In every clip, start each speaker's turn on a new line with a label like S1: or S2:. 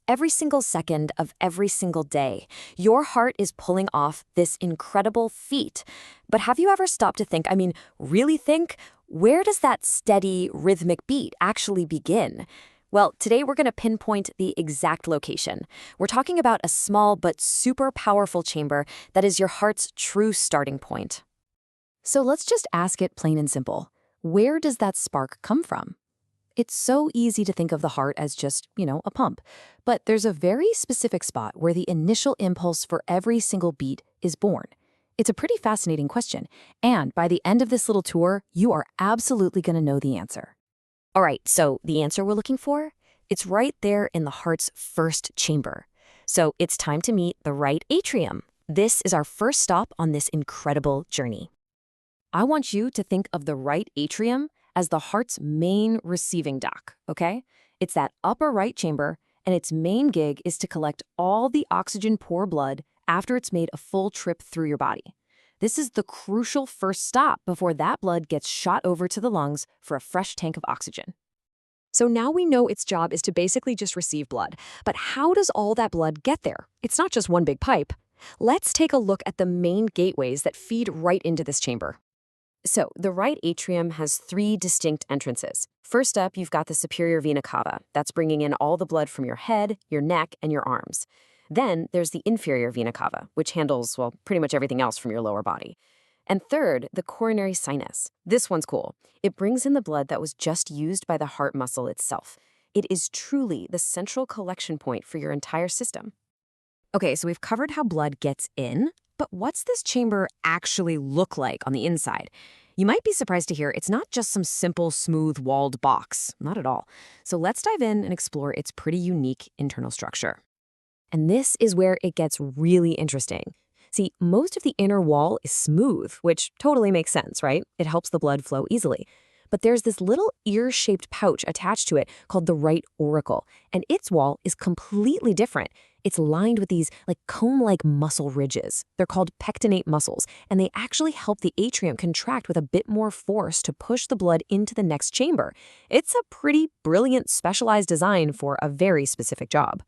S1: Every single second of every single day, your heart is pulling off this incredible feat. But have you ever stopped to think, really think, where does that steady, rhythmic beat actually begin? Well, today we're going to pinpoint the exact location. We're talking about a small but super powerful chamber that is your heart's true starting point. So let's just ask it plain and simple. Where does that spark come from? It's so easy to think of the heart as just, a pump. But there's a very specific spot where the initial impulse for every single beat is born. It's a pretty fascinating question. And by the end of this little tour, you are absolutely going to know the answer. All right, so the answer we're looking for? It's right there in the heart's first chamber. So it's time to meet the right atrium. This is our first stop on this incredible journey. I want you to think of the right atrium as the heart's main receiving dock, okay? It's that upper right chamber, and its main gig is to collect all the oxygen-poor blood after it's made a full trip through your body. This is the crucial first stop before that blood gets shot over to the lungs for a fresh tank of oxygen. So now we know its job is to basically just receive blood. But how does all that blood get there? It's not just one big pipe. Let's take a look at the main gateways that feed right into this chamber. So the right atrium has three distinct entrances. First up, you've got the Superior Vena Cava. That's bringing in all the blood from your head, your neck, and your arms. Then there's the Inferior Vena Cava, which handles, pretty much everything else from your lower body. And third, the Coronary Sinus. This one's cool. It brings in the blood that was just used by the heart muscle itself. It is truly the central collection point for your entire system. Okay, so we've covered how blood gets in, but what's this chamber actually look like on the inside? You might be surprised to hear it's not just some simple, smooth-walled box. Not at all. So let's dive in and explore its pretty unique internal structure. And this is where it gets really interesting. See, most of the inner wall is smooth, which totally makes sense, right? It helps the blood flow easily. But there's this little ear-shaped pouch attached to it called the right auricle, and its wall is completely different. It's lined with these comb-like muscle ridges. They're called pectinate muscles, and they actually help the atrium contract with a bit more force to push the blood into the next chamber. It's a pretty brilliant, specialized design for a very specific job.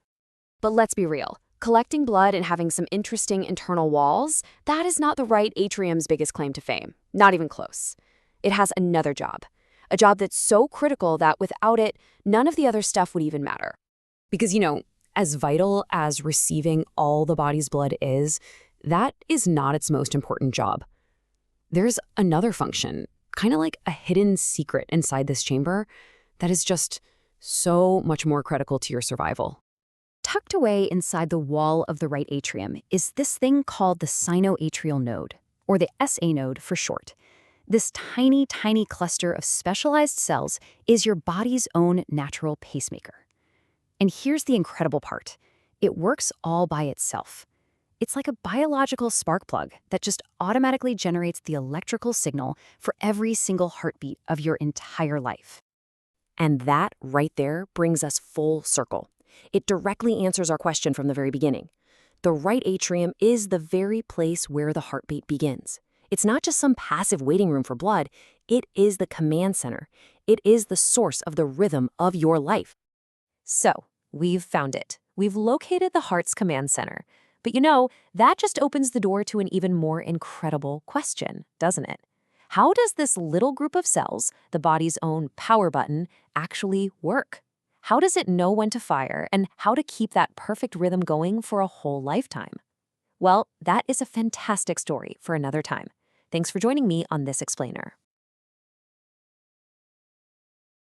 S1: But let's be real. Collecting blood and having some interesting internal walls, that is not the right atrium's biggest claim to fame. Not even close. It has another job. A job that's so critical that without it, none of the other stuff would even matter. Because, as vital as receiving all the body's blood is, that is not its most important job. There's another function, kind of like a hidden secret inside this chamber, that is just so much more critical to your survival. Tucked away inside the wall of the right atrium is this thing called the sinoatrial node, or the SA node for short. This tiny, tiny cluster of specialized cells is your body's own natural pacemaker. And here's the incredible part. It works all by itself. It's like a biological spark plug that just automatically generates the electrical signal for every single heartbeat of your entire life. And that right there brings us full circle. It directly answers our question from the very beginning. The right atrium is the very place where the heartbeat begins. It's not just some passive waiting room for blood. It is the command center. It is the source of the rhythm of your life. So, we've found it. We've located the heart's command center. But that just opens the door to an even more incredible question, doesn't it? How does this little group of cells, the body's own power button, actually work? How does it know when to fire and how to keep that perfect rhythm going for a whole lifetime? Well, that is a fantastic story for another time. Thanks for joining me on this explainer.